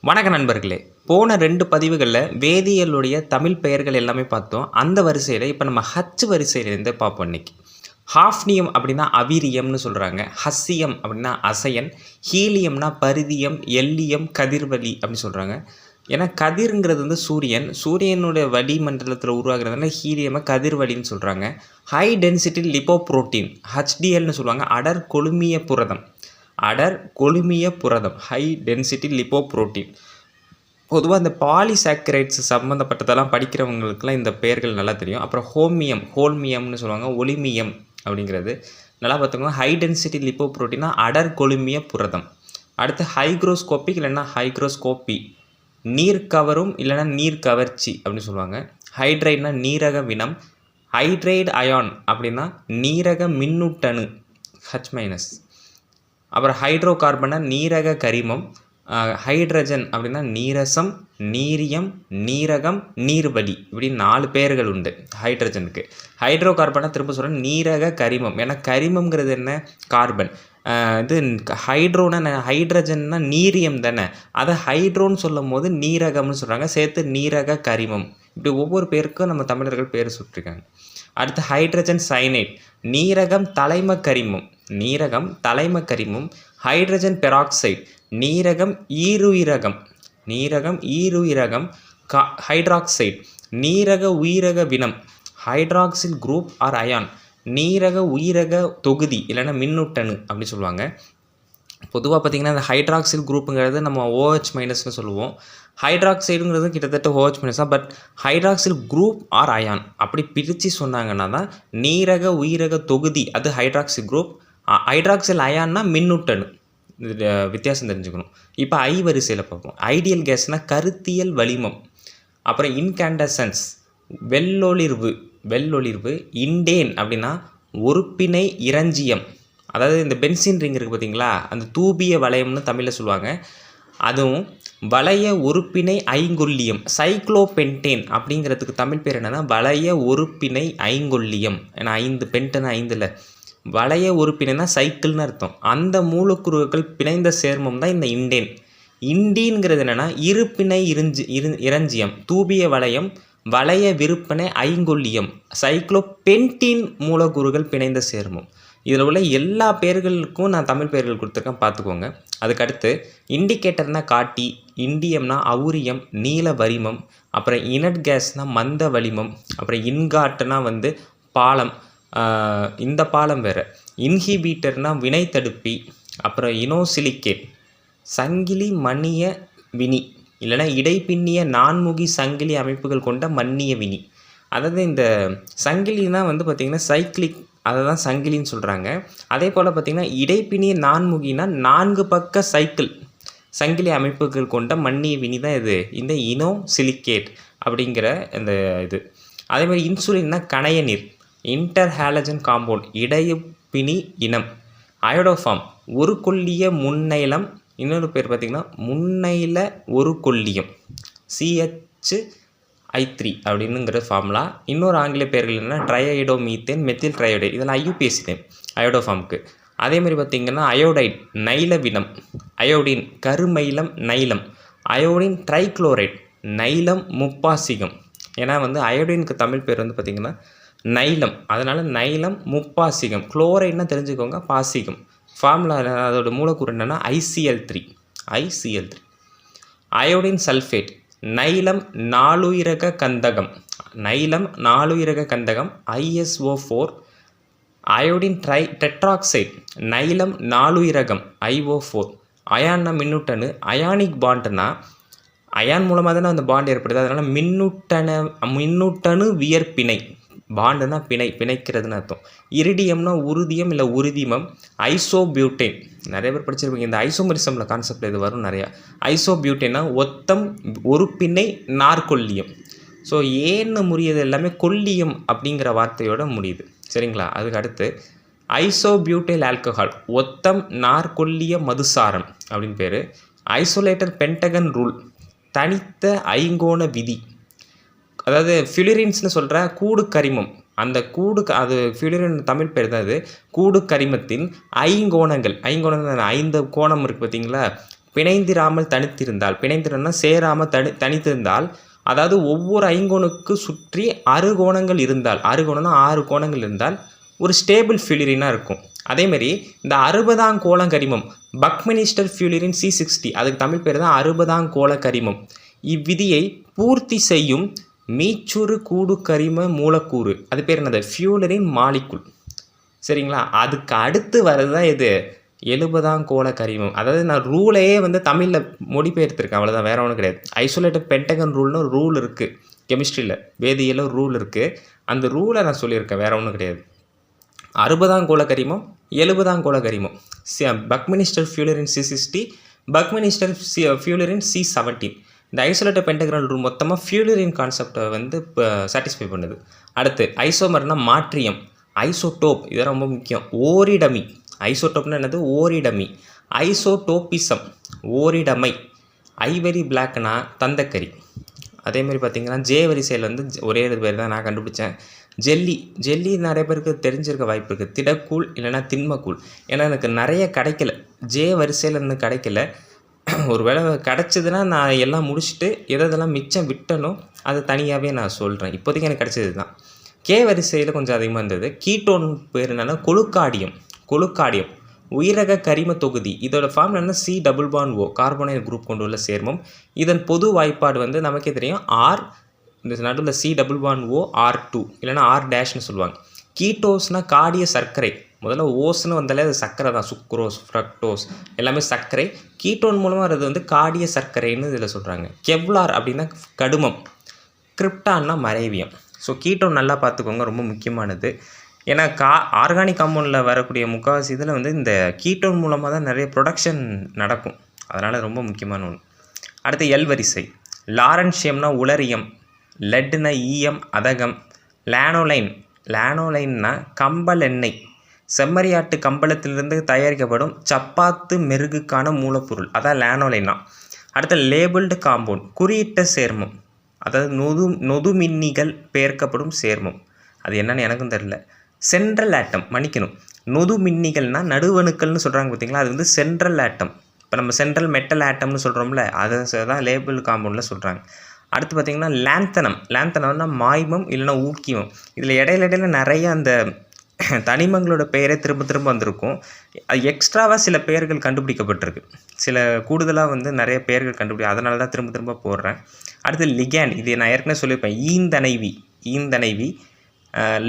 வணக்க நண்பர்களே. போன 2 பதிவுகளில் வேதியியலுடைய தமிழ் பெயர்கள் எல்லாமே பார்த்தோம். அந்த வரிசையில் இப்போ நம்ம ஹச் வரிசையிலேருந்து பார்ப்போம் இன்னைக்கு. ஹாஃப்னியம் அப்படின்னா அவிரியம் சொல்கிறாங்க. ஹஸ்ஸியம் அப்படின்னா அசையன். ஹீலியம்னா பரிதியம், எல்லியம், கதிர்வலி அப்படின்னு சொல்கிறாங்க. ஏன்னா கதிர்ங்கிறது சூரியன், சூரியனுடைய வளிமண்டலத்தில் உருவாகிறதுனால ஹீலியமை கதிர்வலின்னு சொல்கிறாங்க. ஹை டென்சிட்டி லிப்போப்ரோட்டீன், ஹச்டிஎல்னு சொல்லுவாங்க. அடர் கொழுமிய புரதம், ஹை டென்சிட்டி லிப்போப்ரோட்டீன். பொதுவாக இந்த பாலிசாக்கரைட்ஸ் சம்மந்தப்பட்டதெல்லாம் படிக்கிறவங்களுக்குலாம் இந்த பெயர்கள் நல்லா தெரியும். அப்புறம் ஹோல்மியம்னு சொல்லுவாங்க. ஒலிமியம் அப்படிங்கிறது நல்லா பார்த்துக்கோங்க. ஹை டென்சிட்டி லிப்போப்ரோட்டீனா அடர் கொழுமிய புரதம். அடுத்து ஹைக்ரோஸ்கோபிக் இல்லைன்னா ஹைக்ரோஸ்கோப்பி, நீர் கவரும் இல்லைன்னா நீர் கவர்ச்சி அப்படின்னு சொல்லுவாங்க. ஹைட்ரைட்னா நீரக வினம். ஹைட்ரைடு அயான் அப்படின்னா நீரக மின்னூட்டணு H-. அப்புறம் ஹைட்ரோ கார்பனா நீரக கரிமம். ஹைட்ரஜன் அப்படின்னா நீரசம், நீரியம், நீரகம், நீர்வலி, இப்படி 4 பெயர்கள் உண்டு ஹைட்ரஜனுக்கு. ஹைட்ரோ கார்பனா திரும்ப சொல்கிறேன் நீரக கரிமம். ஏன்னா கரிமம்ங்கிறது என்ன? கார்பன். இது ஹைட்ரஜன்னா நீரியம் தானே, அதை ஹைட்ரோன்னு சொல்லும் போது நீரகம்னு சொல்கிறாங்க. சேர்த்து நீரக கரிமம். இப்படி ஒவ்வொரு பேருக்கும் நம்ம தமிழர்கள் பேர் சுட்டிருக்காங்க. அடுத்து ஹைட்ரஜன் சைனைட், நீரகம் தலைம கரிமம். ஹைட்ரஜன் பெராக்சைடு, நீரகம் ஈருயிரகம். ஹைட்ராக்சைடு, நீரக உயிரக வினம். ஹைட்ராக்சில் குரூப் ஆர் அயான், நீரக உயிரக தொகுதி இல்லைன்னா மின்னூட்டணு அப்படி சொல்லுவாங்க. பொதுவாக பார்த்திங்கன்னா இந்த ஹைட்ராக்சில் குரூப்புங்கிறது நம்ம OH- சொல்லுவோம். ஹைட்ராக்சைடுங்கிறது கிட்டத்தட்ட OH- தான். But hydroxyl group or ion அப்படி பிரித்து சொன்னாங்கன்னா தான் நீரக உயிரக தொகுதி, அது ஹைட்ராக்சில் குரூப். ஹைட்ராக்சில் அயான்னா மின்னூட்டணு. வித்தியாசம் தெரிஞ்சுக்கணும். இப்போ ஐ வரிசையில் பார்ப்போம். ஐடியல் கேஸ்னால் கருத்தியல் வளிமம். அப்புறம் இன்கேண்டசன்ஸ், வெள்ளொளிர்வு. இண்டேன் அப்படின்னா ஒருப்பிணை இறஞ்சியம். அதாவது இந்த பென்சின் ரிங் இருக்குது பார்த்தீங்களா, அந்த தூபிய வளையம்னு தமிழில் சொல்லுவாங்க. அதுவும் வளைய ஒருப்பிணை ஐங்கொல்லியம். சைக்ளோபென்டேன் அப்படிங்கிறதுக்கு தமிழ் பேர் என்னென்னா வளைய ஒருப்பிணை ஐங்கொல்லியம். ஏன்னா 5 பென்டனா 5 வளைய ஒருப்பிணைனா சைக்கிள்னு அர்த்தம். அந்த மூலக்கூறுகள் பிணைந்த சேர்மம் தான் இந்த இண்டேன். இண்டீன்கிறது என்னென்னா இருப்பிணை இறஞ்சியம், தூபிய வளையம், வளைய விருப்பனை ஐங்கொல்லியம். சைக்ளோபென்டீன் மூலக்கூறுகள் பிணைந்த சேர்மம். இதில் உள்ள எல்லா பெயர்களுக்கும் நான் தமிழ் பெயர்கள் கொடுத்துருக்கேன், பார்த்துக்கோங்க. அதுக்கடுத்து இண்டிகேட்டர்னா காட்டி, இண்டியம்னா அவுரியம், நீல வரிமம். அப்புறம் இனட் கேஸ்னால் மந்த வளிமம். அப்புறம் இன்காட்டுனா பாலம், இந்த பாலம் வேறு. இன்ஹிபீட்டர்னா வினை தடுப்பி. அப்புறம் இனோசிலிகேட் சங்கிலி மணிய வினி இல்லைனா இடைப்பின்னிய நான்முகி சங்கிலி அமைப்புகள் கொண்ட மன்னிய வினி. அதாவது இந்த சங்கிலினா பார்த்திங்கன்னா சைக்கிளிக், அதை தான் சங்கிலின்னு சொல்கிறாங்க. அதே போல் பார்த்திங்கன்னா இடைப்பினிய நான்முகினா 4 பக்க சங்கிலி அமைப்புகள் கொண்ட மன்னிய வினி தான் இது இந்த இனோசிலிகேட் அப்படிங்கிற இந்த இது. அதே மாதிரி இன்சுலின்னா கணைய நீர். இன்டர்ஹாலஜன் காம்பவுண்ட், இடைப்பினி இனம். அயோடோஃபார்ம் ஒரு கொல்லிய முன்னைலம். இன்னொரு பேர் பார்த்திங்கன்னா முன்னைல ஒரு கொல்லியம், CH3 அப்படின்னுங்கிற ஃபார்முலா. இன்னொரு ஆங்கில பேர்கள் என்னென்னா ட்ரைஐடோமீத்தேன், மெத்தில் ட்ரையோடைட். இதெல்லாம் IUPAC நேம் அயோடோஃபார்முக்கு. அதேமாதிரி பார்த்திங்கன்னா அயோடைட் நைலவினம். அயோடின் கருமைலம் நைலம். அயோடின் ட்ரைக்ளோரைட் நைலம் முப்பாசிகம். ஏன்னா அயோடினுக்கு தமிழ் பேர் பார்த்திங்கன்னா நைலம், அதனால் நைலம் முப்பாசிகம். குளோரைட்னா தெரிஞ்சுக்கோங்க பாசிகம். ஃபார்முலா அதோட மூலக்கூறு என்னென்னா ICl3. அயோடின் சல்ஃபேட் நைலம் நாலுயிரக கந்தகம். ISO4. அயோடின் டெட்ராக்சைடு நைலம் நாலுயிரகம் IO4. அயான்னா மின்னூட்டணு. அயானிக் பாண்டுனா அயான் மூலமாக தானே அந்த பாண்டு ஏற்படுது, அதனால் மின்னூட்டணு வியற்பிணை. பாண்டுனா பிணைக்கிறதுன்னு அர்த்தம். இரிடியம்னா உருதியம் இல்லை உருதிமம். ஐசோபியூட்டேன் நிறைய பேர் படிச்சிருப்பீங்க. இந்த ஐசோமரிசமில் கான்செப்டில் இது வரும் நிறையா. ஐசோபியூட்டேன்னா ஒத்தம் ஒருப்பிணை நாற்கொல்லியம். ஸோ ஏன்னு முடியுது எல்லாமே கொல்லியம் அப்படிங்கிற வார்த்தையோட முடியுது, சரிங்களா? அதுக்கு அடுத்து ஐசோபியூட்டைல் ஆல்கஹால், ஒத்தம் நாற்கொல்லிய மதுசாரம் அப்படின்னு பேர். ஐசோலேட்டர் பென்டகன் ரூல், தனித்த ஐங்கோண விதி. அதாவது ஃபியூரின்ஸ்னு சொல்கிற கூடு கரிமம். அந்த அது ஃபியூரின் தமிழ் பேர் தான். அது கூடு கரிமத்தின் ஐங்கோணங்கள் 5 கோணம் இருக்குது பார்த்தீங்களா, பிணைந்திராமல் தனித்திருந்தால், பிணைந்திரன்னா சேராமல் தனித்திருந்தால், அதாவது ஒவ்வொரு ஐங்கோணுக்கு சுற்றி அறுகோணங்கள் இருந்தால், அறுகோணம்னா 6 கோணங்கள் இருந்தால் ஒரு ஸ்டேபிள் ஃபியூலரினாக இருக்கும். அதேமாரி இந்த 60ஆம் கோள கரிமம் பக்மினிஸ்டர் ஃபியூலரின் C60, அதுக்கு தமிழ் பேர் தான் 60ஆம் கோள கரிமம். இவ்விதியை பூர்த்தி செய்யும் மீச்சுறு கூடு கரிம மூலக்கூறு, அது பேர் என்னது, ஃபியூலரின் மாலிகுல். சரிங்களா? அதுக்கு அடுத்து வர்றது தான் இது 70ஆம் கோள கரிமம். அதாவது நான் ரூலையே வந்து தமிழில் மொழிபெயர்த்திருக்கேன், அவ்வளோதான், வேறு ஒன்றும் கிடையாது. ஐசோலேட்டட் பென்டகன் ரூல்னு ஒரு ரூல் இருக்குது கெமிஸ்ட்ரியில், வேதியியல் ஒரு ரூல் இருக்குது. அந்த ரூலை நான் சொல்லியிருக்கேன், வேறு ஒன்றும் கிடையாது. 60ஆம் கோள கரிமம், 70ஆம் கோள கரிமம். Buckminster ஃபியூலரின் C60, Buckminster ஃபியூலரின் C17. இந்த ஐசோலேட்டட் பென்டகன் ரூல் மொத்தமாக ஃபியூலரின் கான்செப்டை வந்து சாட்டிஸ்ஃபை பண்ணுது. அடுத்து ஐசோமர்னால் மாற்றியம், ஐசோடோப், இது ரொம்ப முக்கியம். ஓரிடமி, ஐசோடோப்னா என்னது, ஓரிடமி. ஐசோடோப்பிசம், ஓரிடமை. ஐவரி பிளாக்னா தந்தக்கரி. அதேமாதிரி பார்த்திங்கன்னா ஜே வரிசையில் வந்து ஒரே பேர் தான் நான் கண்டுபிடிச்சேன், ஜெல்லி. ஜெல்லி நிறைய பேருக்கு தெரிஞ்சிருக்க வாய்ப்பு இருக்குது, திடக்கூழ் இல்லைனா திண்மக்கூழ். ஏன்னா எனக்கு நிறைய கிடைக்கல, ஜே வரிசையில் இருந்து கிடைக்கல. ஒரு வேளை கிடச்சிதுன்னா நான் எல்லாம் முடிச்சுட்டு எதெல்லாம் மிச்சம் விட்டனோ அது தனியாகவே நான் சொல்கிறேன். இப்போதைக்கு எனக்கு கிடச்சது தான். கே வரிசையில் கொஞ்சம் அதிகமாக இருந்தது. கீட்டோன் பேர் என்னென்னா கொழுக்காடியம். கொழுக்காடியம் உயிரக கரிம தொகுதி. இதோட ஃபார்ம் என்ன, C+O, கார்பனைல் குரூப் கொண்டுள்ள சேர்மம். இதன் பொது வாய்ப்பாடு வந்து நமக்கே தெரியும், R, இந்த நடுவில் C+O R2 இல்லைனா R' சொல்லுவாங்க. கீட்டோஸ்னால் காடிய சர்க்கரை. முதல்ல ஓஸ்னு வந்தாலே அது சர்க்கரை தான், சுக்ரோஸ், ஃப்ரக்டோஸ் எல்லாமே சர்க்கரை. கீட்டோன் மூலமாக அது வந்து காடிய சர்க்கரைன்னு இதில் சொல்கிறாங்க. கெவ்லார் அப்படின்னா கடுமம், கிரிப்டான்னா மறைவியம். ஸோ கீட்டோன் நல்லா பார்த்துக்கோங்க, ரொம்ப முக்கியமானது. ஏன்னா ஆர்கானிக் காம்பவுண்டில் வரக்கூடிய முக்கால்வாசி இதில் வந்து இந்த கீட்டோன் மூலமாக தான் நிறைய ப்ரொடக்ஷன் நடக்கும், அதனால் ரொம்ப முக்கியமான ஒன்று. அடுத்து எல் வரிசை. லாரன்ஷியம்னா உலரியம், லெட்னா ஈயம் அதகம், லேனோலைன், லேனோலைன்னா கம்பல் எண்ணெய், செம்மறியாட்டு கம்பளத்திலிருந்து தயாரிக்கப்படும் சப்பாத்து மெருகுக்கான மூலப்பொருள், அதான் லேனோலைனா. அடுத்து லேபிள்டு காம்பவுண்ட், குறியிட்ட சேர்மம், அதாவது நொதுமின்னிகள் பெயர்க்கப்படும் சேர்மம். அது என்னன்னு எனக்கும் தெரியல. சென்ட்ரல் ஆட்டம், மன்னிக்கணும், நொதுமின்னிகள்னால் நடுவணுக்கள்னு சொல்கிறாங்க பார்த்தீங்களா, அது வந்து சென்ட்ரல் ஆட்டம். இப்போ நம்ம சென்ட்ரல் மெட்டல் ஆட்டம்னு சொல்கிறோம்ல, அதை தான் லேபிள் காம்பவுண்டில் சொல்கிறாங்க. அடுத்து பார்த்திங்கன்னா லேந்தனம். லேந்தனம்னா மாய்மம் இல்லைனா ஊக்கியம். இதில் இடையில நிறைய அந்த தனிமங்களோட பெயரே திரும்ப திரும்ப வந்திருக்கும். அது எக்ஸ்ட்ராவாக சில பெயர்கள் கண்டுபிடிக்கப்பட்டிருக்கு, சில கூடுதலாக வந்து நிறைய பெயர்கள் அதனால தான் திரும்ப திரும்ப போடுறேன். அடுத்து லிகேண்ட், இது நான் ஏற்கனவே சொல்லியிருப்பேன், ஈந்தனைவி.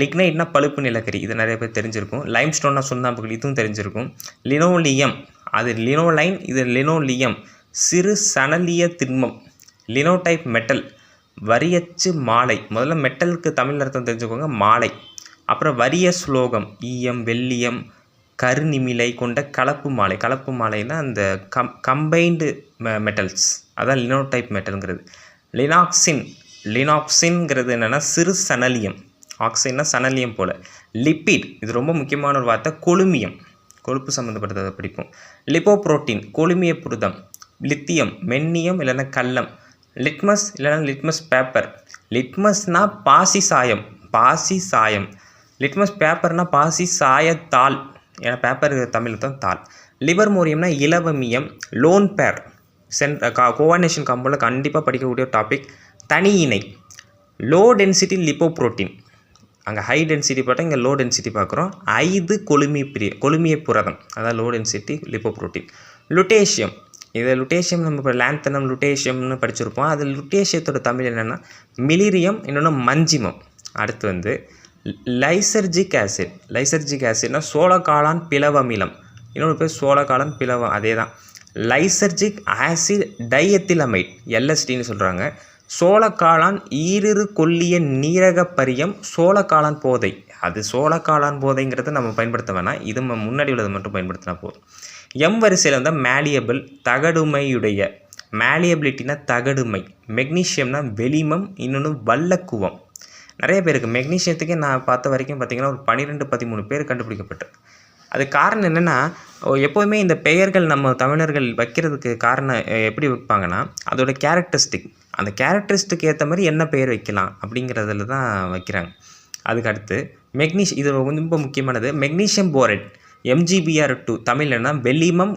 லிக்னைட்னா பழுப்பு நிலக்கரி, இது நிறைய பேர் தெரிஞ்சிருக்கும். லைம்ஸ்டோன்னா சுண்ணாம்புகள், இதுவும் தெரிஞ்சிருக்கும். லினோலியம், அது லினோலைன், இது லினோலியம். சிறு சணலிய திண்மம், லினோடைப் மெட்டல். வரியச்சு மாலை, முதல்ல மெட்டலுக்கு தமிழ் அர்த்தம் தெரிஞ்சுக்கோங்க, மாலை. அப்புறம் வரிய ஸ்லோகம், ஈயம், வெள்ளியம், கருநிமிலை கொண்ட கலப்பு மாலை. கலப்பு மாலைனா அந்த கம்பைன்டு மெட்டல்ஸ், அதான் லினோடைப் மெட்டல்ங்கிறது. லினாக்சின்ங்கிறது என்னென்னா சிறு சணலியம், ஆக்சைன்னா சணலியம் போல். லிப்பிட், இது ரொம்ப முக்கியமான ஒரு வார்த்தை, கொழுமியம், கொழுப்பு சம்மந்தப்பட்டதை படிப்போம். லிப்போப்ரோட்டீன், கொழுமிய புரதம். லித்தியம், மென்னியம் இல்லைன்னா கல்லம். லிட்மஸ் இல்லைன்னா லிட்மஸ் பேப்பர். லிட்மஸ்னா பாசி சாயம். லிட்மஸ் பேப்பர்னால் பாசி சாயத்தாள், ஏன்னா பேப்பர் தமிழ் தான் தாள். லிவர்மோரியம்னா இலவமியம். லோன் பேர், கோஆர்டினேஷன் காம்பவுண்டில் கண்டிப்பாக படிக்கக்கூடிய டாபிக். தனி இணை, லோ டென்சிட்டி லிப்போப்ரோட்டீன். அங்கே ஹை டென்சிட்டி பார்த்தா இங்கே லோ டென்சிட்டி பார்க்குறோம். 5 கொழுமிய புரதம், அதான் லோ டென்சிட்டி லிப்போப்ரோட்டீன். லுட்டேஷியம், இது லுட்டேஷியம் நம்ம இப்போ லேந்தனம் லுட்டேஷியம்னு படிச்சிருப்போம். அது லுட்டேஷியத்தோட தமிழ் என்னென்னா மிலிரியம், இன்னொன்று மஞ்சிமம். அடுத்து வந்து லைசர்ஜிக் ஆசிட்னா சோளக்காளான் பிளவமிலம், இன்னொரு பேர் சோளக்காளான் பிளவம், அதே தான். லைசர்ஜிக் ஆசிட் டைஎத்திலமைட், LSDன்னு சொல்கிறாங்க. சோளக்காளான் ஈரிரு கொல்லிய நீரகப்பரியம், சோளக்காளான் போதை. அது சோளக்காளான் போதைங்கிறத நம்ம பயன்படுத்த வேணாம், இது முன்னாடி உள்ளது மட்டும் பயன்படுத்தினா போதும். எம் வரிசையில் வந்து மேலியபிள், தகடுமையுடைய. மேலியபிலிட்டினா தகடுமை. மெக்னீஷியம்னா வெளிமம், இன்னொன்று வல்லக்குவம். நிறைய பேருக்கு மெக்னீஷியத்துக்கே நான் பார்த்த வரைக்கும் பார்த்திங்கன்னா ஒரு 12-13 பேர் கண்டுபிடிக்கப்பட்டிருக்கு. அது காரணம் என்னென்னா, எப்போவுமே இந்த பெயர்கள் நம்ம தமிழர்கள் வைக்கிறதுக்கு காரணம் எப்படி வைப்பாங்கன்னா, அதோட கேரக்டரிஸ்டிக், அந்த கேரக்டரிஸ்டிக் ஏற்ற மாதிரி என்ன பெயர் வைக்கலாம் அப்படிங்கிறதுல தான் வைக்கிறாங்க. அதுக்கு அடுத்து இது ரொம்ப முக்கியமானது. மெக்னீஷியம் போரேட், MgBr2, தமிழ் என்ன, வெளிமம்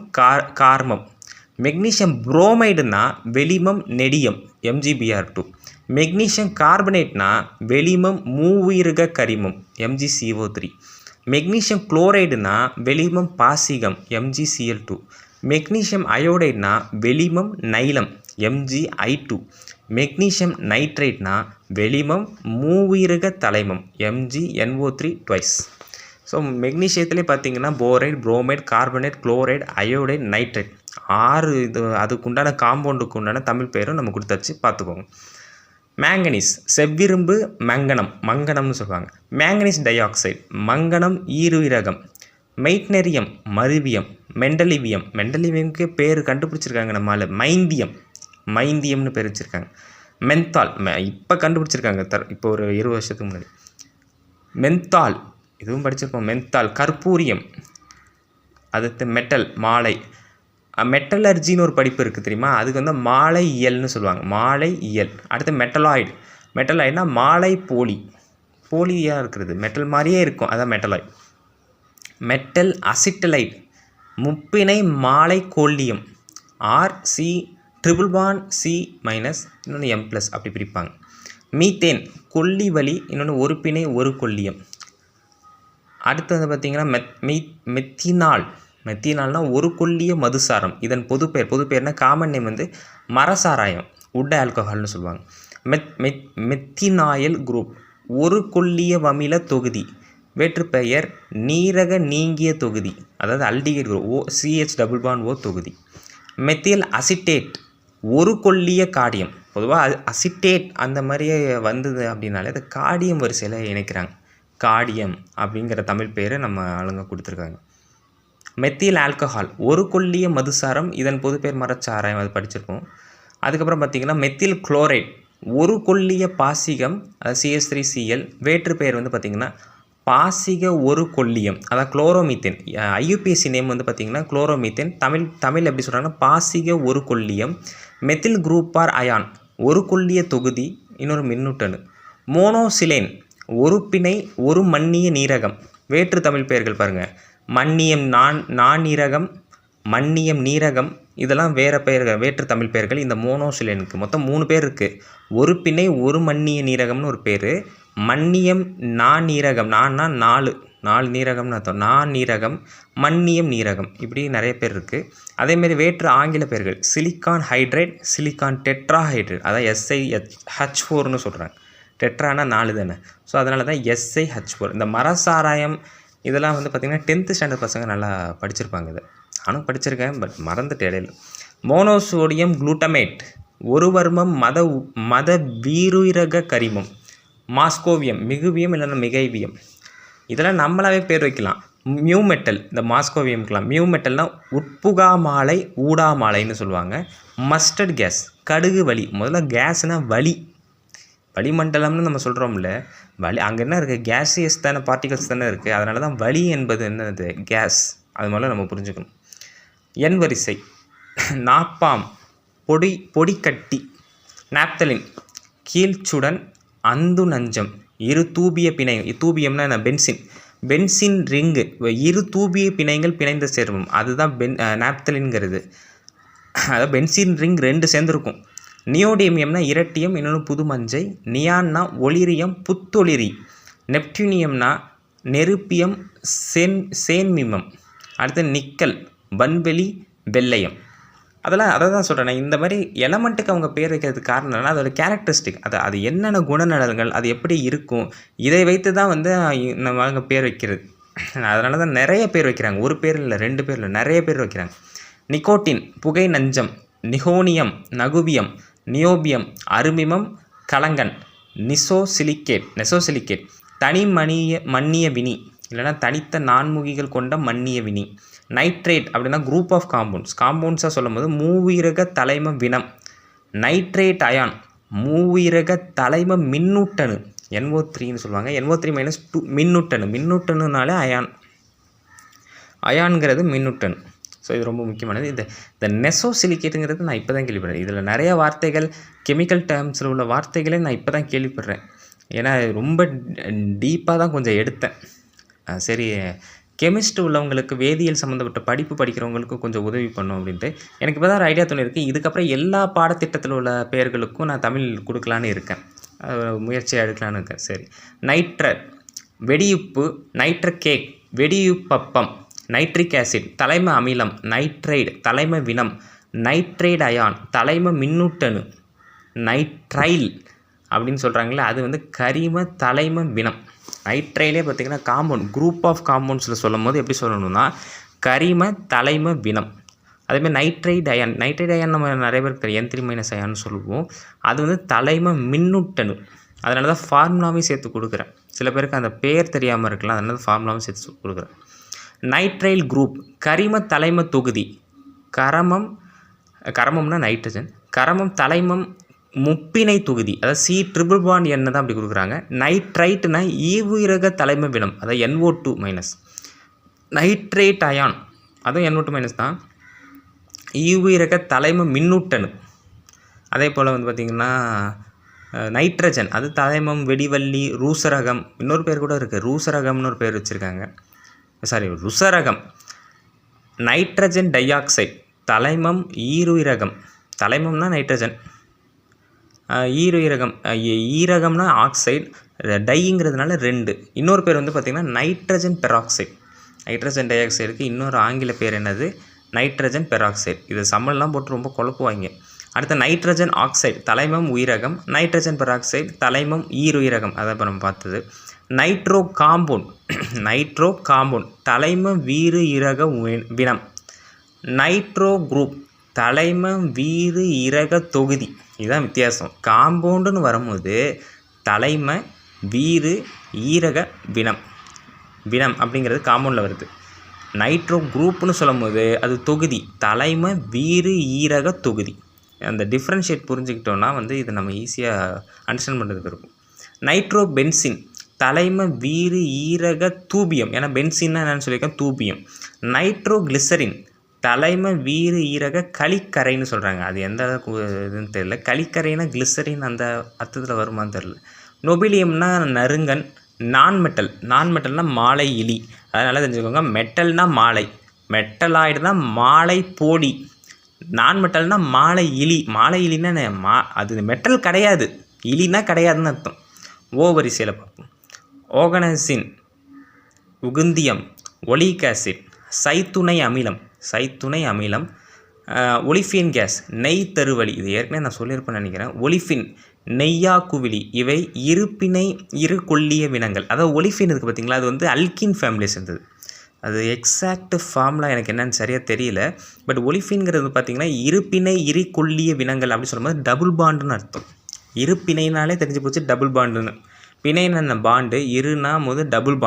கார்மம். மெக்னீஷியம் புரோமைடுனா வெளிமம் நெடியம் MgBr2. மெக்னீஷியம் கார்பனேட்னா வெளிமம் மூவுயிரக கரிமம் MgCO3. மெக்னீஷியம் குளோரைடுனா வெளிமம் பாசிகம் MgCl2. மெக்னீஷியம் அயோடைட்னா வெளிமம் நைலம் MgI2. மெக்னீஷியம் நைட்ரேட்னா வெளிமம் மூவுயிரக தலைமம் MgNO3 ட்வைஸ். ஸோ மெக்னீஷியத்துலேயே பார்த்தீங்கன்னா boride, bromide, carbonate, chloride, iodide, nitrate 6 இது அதுக்குண்டான காம்பவுண்டுக்கு உண்டான தமிழ் பேரும் நம்ம கொடுத்தாச்சு, பார்த்துக்கோங்க. மேங்கனீஸ் செவ்விரும்பு மங்கனம்னு சொல்லுவாங்க. மேங்கனீஸ் டை ஆக்சைடு மங்கனம் ஈருயிரகம். மெய்ட்னரியம் மருவியம். மெண்டலிவியம்க்கு பேர் கண்டுபிடிச்சிருக்காங்க நம்மால். மைந்தியம்னு பேர் வச்சுருக்காங்க. மென்தால் இப்போ கண்டுபிடிச்சிருக்காங்க, இப்போ ஒரு 20 வருஷத்துக்கு முன்னாடி. மென்தால் இதுவும் படிச்சிருப்போம். மென்தால். கற்பூரியம், அடுத்து மெட்டல் மாலை. மெட்டலர்ஜின்னு ஒரு படிப்பு இருக்குது தெரியுமா, அதுக்கு வந்து மாலை இயல்னு சொல்லுவாங்க. மாலை இயல். அடுத்து மெட்டலாய்டுனா மாலை போலியாக இருக்கிறது, மெட்டல் மாதிரியே இருக்கும், அதான் மெட்டலாய்டு. மெட்டல் அசிட்டலைடு முப்பிணை மாலை கோல்லியம். RC +C- இன்னொன்று M+ அப்படி பிரிப்பாங்க. மீத்தேன் கொல்லி வலி, இன்னொன்று ஒரு பிணை ஒரு கொல்லியம். அடுத்து வந்து பார்த்திங்கன்னா மெத்தினால்னா ஒரு கொல்லிய மதுசாரம். இதன் பொதுப்பேர்னா காமன் நேம் வந்து மரசாராயம், உட் ஆல்கஹால்னு சொல்லுவாங்க. மெத்தினாயல் குரூப் ஒரு கொல்லிய வமில தொகுதி. வேற்றுப்பெயர் நீரக நீங்கிய தொகுதி, அதாவது அல்டிகேட் குரூப் CH+O தொகுதி. மெத்தில் அசிட்டேட் ஒரு கொல்லிய காடியம். பொதுவாக அசிட்டேட் அந்த மாதிரியே வந்தது அப்படின்னாலே அது காடியம் வரிசையில் இணைக்கிறாங்க. காடியம் அப்படிங்கிற தமிழ் பேரை நம்ம ஆளுங்க கொடுத்துருக்காங்க. மெத்தில் ஆல்கஹால் ஒரு கொல்லிய மதுசாரம், இதன் பொது பேர் மரச்சாராயம், அது படிச்சிருப்போம். அதுக்கப்புறம் பார்த்திங்கன்னா மெத்தில் குளோரைட் ஒரு கொல்லிய பாசிகம், அது CH3Cl. வேற்று பெயர் வந்து பார்த்திங்கன்னா பாசிக ஒரு கொல்லியம், அதான் குளோரோமீத்தேன். IUPAC நேம் வந்து பார்த்திங்கன்னா குளோரோமீத்தேன். தமிழ் எப்படி சொல்கிறாங்கன்னா பாசிக ஒரு கொல்லியம். மெத்தில் குரூப் ஆர் அயான் ஒரு கொல்லிய தொகுதி, இன்னொரு மின்னூட்டணு. மோனோசிலேன் ஒரு பிணை ஒரு மன்னிய நீரகம். வேற்று தமிழ் பெயர்கள் பாருங்கள். மன்னியம் நாநீரகம், மன்னியம் நீரகம், இதெல்லாம் வேறு பெயர்கள், வேற்று தமிழ் பெயர்கள். இந்த மோனோசிலேனுக்கு மொத்தம் 3 பேர் இருக்குது. ஒரு பிணை ஒரு மன்னிய நீரகம்னு ஒரு பேர். மன்னியம் நாநீரகம், நான்னா 4 நீரகம்னு அர்த்தம். நாநீரகம், மன்னியம் நீரகம், இப்படி நிறைய பேர் இருக்குது. அதேமாரி வேற்று ஆங்கில பெயர்கள் சிலிக்கான் ஹைட்ரேட், சிலிக்கான் டெட்ராஹைட்ரேட், அதான் SiH4ன்னு சொல்கிறாங்க. டெட்ரானா 4 தானே, ஸோ அதனால தான் SiH4. இந்த மரசாராயம் இதெல்லாம் வந்து பார்த்திங்கன்னா 10th ஸ்டாண்டர்ட் பசங்க நல்லா படிச்சிருப்பாங்க. இதை நானும் படிச்சிருக்கேன், பட் மறந்துட்டு இடையில. மோனோசோடியம் குளூட்டமேட் ஒரு வர்மம் மத வீருயிரக கரிமம். மாஸ்கோவியம் மிகுவியம் இல்லைன்னா மிகைவியம், இதெல்லாம் நம்மளாவே பேர் வைக்கலாம். மியூமெட்டல், இந்த மாஸ்கோவியம்க்கலாம் மியூமெட்டல்னா உட்புகா மாலை ஊடாமாலைன்னு சொல்லுவாங்க. மஸ்டர்ட் கேஸ் கடுகு வலி. முதல்ல கேஸ்னால் வளிமண்டலம்னு நம்ம சொல்கிறோம்ல, அங்கே என்ன இருக்குது, கேஸியஸ் தானே, பார்ட்டிகல்ஸ் தானே இருக்குது. அதனால தான் வலி என்பது என்னது, கேஸ். அது மாதிரிலாம் நம்ம புரிஞ்சுக்கணும். எண் வரிசை நாப்பாம் பொடிக்கட்டி. நாப்தலின் கீழ்ச்சுடன் அந்து நஞ்சம் இரு தூபிய பிணை. தூபியம்னா பென்சின் ரிங்கு இரு தூபிய பிணைகள் பிணைந்த சேர்மம், அதுதான் நாப்தலின்ங்கிறது. அதாவது பென்சின் ரிங் 2 சேர்ந்துருக்கும். நியோடியமியம்னா இரட்டியம், இன்னொன்று புது மஞ்சை. நியான்னா ஒளிரியம் புத்தொளிரி. நெப்டியூனியம்னா நெருப்பியம் சேன்மிமம். அடுத்து நிக்கல் வன்வெளி வெள்ளையம். அதை தான் சொல்கிறேன். இந்த மாதிரி எலமெண்ட்டுக்கு அவங்க பேர் வைக்கிறதுக்கு காரணம் என்னன்னா அதோட கேரக்டரிஸ்டிக், அது என்னென்ன குணநலன்கள், அது எப்படி இருக்கும், இதை வைத்து தான் வந்து நம்ம பேர் வைக்கிறது. அதனால தான் நிறைய பேர் வைக்கிறாங்க. ஒரு பேர் இல்லை, 2 பேர் இல்லை, நிறைய பேர் வைக்கிறாங்க. நிக்கோட்டின் புகை நஞ்சம். நிகோனியம் நகுவியம். நியோபியம் அருமிமம் கலங்கன். நெசோசிலிக்கேட் தனி மன்னிய வினி, இல்லைனா தனித்த நான்முகிகள் கொண்ட மன்னிய வினி. நைட்ரேட் அப்படின்னா குரூப் ஆஃப் காம்பவுண்ட்ஸாக சொல்லும் போது மூவுயிரக தலைம வினம். நைட்ரேட் அயான் மூவுயிரக தலைம மின்னூட்டணு NO3ன்னு சொல்லுவாங்க. NO3 - 2 மின்னூட்டணுனாலே அயான்கிறது மின்னூட்டணு. ஸோ இது ரொம்ப முக்கியமானது. இந்த நெசோசிலிக்கேட்டுங்கிறது நான் இப்போ தான் கேள்விப்படுறேன். இதில் நிறைய வார்த்தைகள், கெமிக்கல் டேர்ம்ஸில் உள்ள வார்த்தைகளே நான் இப்போ தான் கேள்விப்படுறேன். ஏன்னா ரொம்ப டீப்பாக தான் கொஞ்சம் எடுத்தேன். சரி, கெமிஸ்ட் உள்ளவங்களுக்கு வேதியியல் சம்மந்தப்பட்ட படிப்பு படிக்கிறவங்களுக்கு கொஞ்சம் உதவி பண்ணும் அப்படின்ட்டு எனக்கு இப்போ தான் ஒரு ஐடியா தோணிருக்கு. இதுக்கப்புறம் எல்லா பாடத்திட்டத்தில் உள்ள பெயர்களுக்கும் நான் தமிழ் கொடுக்கலான்னு இருக்கேன். முயற்சியாக எடுக்கலான்னு இருக்கேன். சரி, நைட்ரட் வெடியுப்பு, நைட்ரகேக் வெடியுப்பப்பம், நைட்ரிக் ஆசிட் தலைம அமிலம், நைட்ரைடு தலைம வினம், நைட்ரைடு அயான் தலைம மின்னூட்டணு, நைட்ரைல் அப்படின்னு சொல்கிறாங்களே அது வந்து கரிம தலைம வினம். நைட்ரைலே பார்த்திங்கன்னா காம்பவுண்ட் குரூப் ஆஃப் காம்பவுண்ட்ஸில் சொல்லும் போது எப்படி சொல்லணும்னா கரிம தலைம வினம். அதேமாதிரி நைட்ரைடு அயான் நம்ம நிறைய பேருக்கு தெரியும், N3- அயான்னு சொல்லுவோம். அது வந்து தலைம மின்னூட்டணு. அதனால தான் ஃபார்முலாவையும் சேர்த்து கொடுக்குறேன். சில பேருக்கு அந்த பேர் தெரியாமல் இருக்கலாம், அதனால தான் ஃபார்முலாவும் சேர்த்து கொடுக்குறேன். நைட்ரைல் குரூப் கரிம தலைம தொகுதி, கரமம்னா நைட்ரஜன், கரமம் தலைமம் முப்பிணை தொகுதி, அதாவது C++ என்ன தான் அப்படி கொடுக்குறாங்க. நைட்ரைட்னா ஈவுயிரக தலைம வினம், அதாவது NO2-. நைட்ரேட் அயான் அதுவும் NO2- தான், ஈவுயிரக தலைம மின்னூட்டணு. அதே போல் வந்து பார்த்திங்கன்னா நைட்ரஜன் அது தலைமம் வெடிவள்ளி, ரூசரகம், இன்னொரு பேர் கூட இருக்குது, ரூசரகம்னு ஒரு பேர் வச்சுருக்காங்க, ருசரகம். நைட்ரஜன் டை ஆக்சைடு தலைமம் ஈருயிரகம், தலைமம்னா நைட்ரஜன், ஈருயிரகம் ஈரகம்னா ஆக்சைடு, டைங்கிறதுனால 2. இன்னொரு பேர் வந்து பார்த்திங்கன்னா நைட்ரஜன் பெராக்சைடு. நைட்ரஜன் டை ஆக்சைடுக்கு இன்னொரு ஆங்கில பேர் என்னது, நைட்ரஜன் பெராக்சைடு. இது சம்மல்லாம் போட்டு ரொம்ப குழப்புவாங்க. அடுத்து நைட்ரஜன் ஆக்சைடு தலைமம் உயிரகம், நைட்ரஜன் பெராக்சைடு தலைமம் ஈருயிரகம், அதை இப்போ நம்ம பார்த்தது. நைட்ரோ காம்பவுண்ட் தலைம வீறு இறக வினம், நைட்ரோ குரூப் தலைம வீறு இறக தொகுதி. இதுதான் வித்தியாசம். காம்பவுண்டுன்னு வரும்போது தலைம வீறு ஈரக வினம் அப்படிங்கிறது காம்பவுண்டில் வருது. நைட்ரோ குரூப்னு சொல்லும் போது அது தொகுதி, தலைம வீறு ஈரக தொகுதி. அந்த டிஃப்ரென்ஷியேட் புரிஞ்சுக்கிட்டோன்னா வந்து இதை நம்ம ஈஸியாக அண்டர்ஸ்டாண்ட் பண்ணுறதுக்கு இருக்கும். நைட்ரோ பென்சின் தலைம வீறு ஈரக தூபியம், ஏன்னா பென்சின்னா என்னென்னு சொல்லியிருக்கேன், தூபியம். நைட்ரோ கிளிசரின் தலைம வீறு ஈரக களிக்கரைன்னு சொல்கிறாங்க. அது எந்த இதுன்னு தெரியல. களிக்கரைனா கிளிசரின் அந்த அர்த்தத்தில் வருமானு தெரில. நொபிலியம்னா நறுங்கன். நான்மெட்டல்னா மாலை இலி, அதனால் தெரிஞ்சுக்கோங்க. மெட்டல்னா மாலை, மெட்டலாய்டு தான் மாலை போடி. நான்மெட்டல்னா மாலை இலின்னா அது மெட்டல் கிடையாது, இலினா கிடையாதுன்னு அர்த்தம். ஓவரிசையில் பார்ப்போம். ஓகனசின், உகுந்தியம், ஒலிக் ஆசிட், சைத்துணை அமிலம், ஒலிஃபின் கேஸ், நெய் தருவலி, இது ஏற்கனவே நான் சொல்லியிருப்பேன்னு நினைக்கிறேன். ஒலிஃபின், நெய்யாக்குவிலி, இவை இருப்பிணை இரு கொல்லிய வினங்கள். அதாவது ஒலிஃபின் இருக்குது பார்த்திங்களா, அது வந்து அல்கின் ஃபேமிலியை சேர்ந்தது. அது எக்ஸாக்ட் ஃபார்முலா எனக்கு என்னென்னு சரியாக தெரியல. பட் ஒலிஃபின்ங்கிறது பார்த்திங்கன்னா இருப்பிணை இரு கொல்லிய வினங்கள் அப்படின்னு சொல்லும்போது டபுள் பாண்டுன்னு அர்த்தம். இருப்பிணைனாலே தெரிஞ்சு போச்சு டபுள் பாண்டுன்னு. பிணைன்னு பாண்டு, இருனா போது டபுள்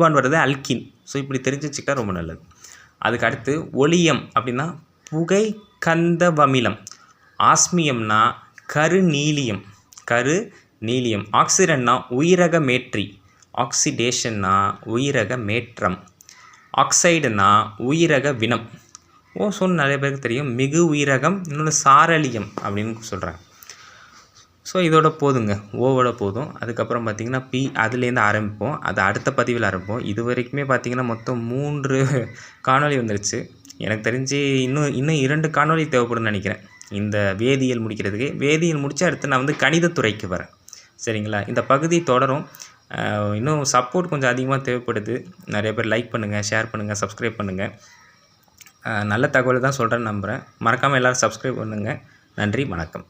பாண்ட் வர்றது அல்கின். ஸோ இப்படி தெரிஞ்சு வச்சுக்கிட்டா ரொம்ப நல்லது. அதுக்கு அடுத்து ஒலியம் அப்படின்னா புகை கந்தவமிலம், ஆஸ்மியம்னா கருநீலியம். ஆக்சிடன்னா உயிரக மேற்றி, ஆக்சிடேஷன்னா உயிரக மேற்றம். ஆக்சைடுனா உயிரக வினம். ஓசோன் நிறைய பேருக்கு தெரியும், மிகு உயிரகம், இன்னொன்று சாரலியம் அப்படின்னு சொல்கிறாங்க. ஸோ இதோட போதுங்க, ஓவோட போதும். அதுக்கப்புறம் பார்த்திங்கன்னா பி அதுலேருந்து ஆரம்பிப்போம், அது அடுத்த பதிவில் ஆரம்பிப்போம். இது வரைக்குமே பார்த்திங்கன்னா மொத்தம் 3 காணொளி வந்துருச்சு. எனக்கு தெரிஞ்சு இன்னும் 2 காணொளி தேவைப்படும்னு நினைக்கிறேன் இந்த வேதியியல் முடிக்கிறதுக்கு. வேதியியல் முடித்து அடுத்து நான் வந்து கணிதத்துறைக்கு வரேன். சரிங்களா, இந்த பகுதி தொடரும். இன்னும் சப்போர்ட் கொஞ்சம் அதிகமாக தேவைப்படுது. நிறைய பேர் லைக் பண்ணுங்கள், ஷேர் பண்ணுங்கள், சப்ஸ்கிரைப் பண்ணுங்கள். நல்ல தகவல் தான் சொல்கிறேன்னு நம்புகிறேன். மறக்காமல் எல்லோரும் சப்ஸ்கிரைப் பண்ணுங்கள். நன்றி, வணக்கம்.